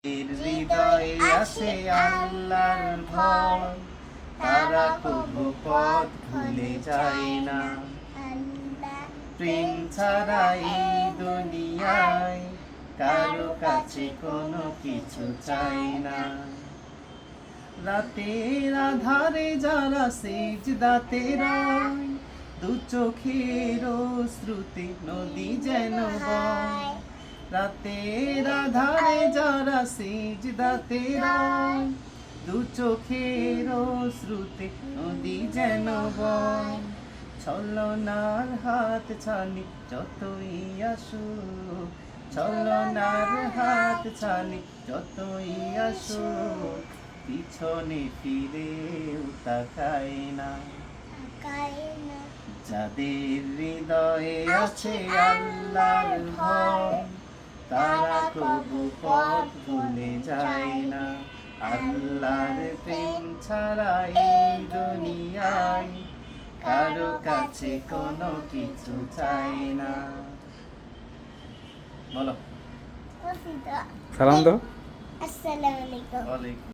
হৃদয়ে আছে আল্লাহর ভয়, তারা কবু পথ ভুলে যায় না। প্রেম ছাড়া এই দুনিয়ায় কারো কাছে কোনো কিছু চাই না। রাতের আধারে যারা সিজদাতে রয়, দু চোখের শ্রুতি নদী যেন বয়। রাতের আধারে যারা সিজদাতে রয়, দু চোখের শ্রুতি নদী যেন বয়। ছলনার হাত ছানি যতই আসুক, ছলনার হাত ছানি যতই আসুক, পিছনে ফিরেও তাকায় না। যাদের হৃদয়ে আছে আল্লাহর ভয়, তারা কবু পথ ভুলে যায় না। আল্লাহর প্রেম ছাড়া এই দুনিয়ায় কারো কাছে কোনো কিছু চাই না। বলো সালাম দাও। আসসালামু আলাইকুম। ওয়ালাইকুম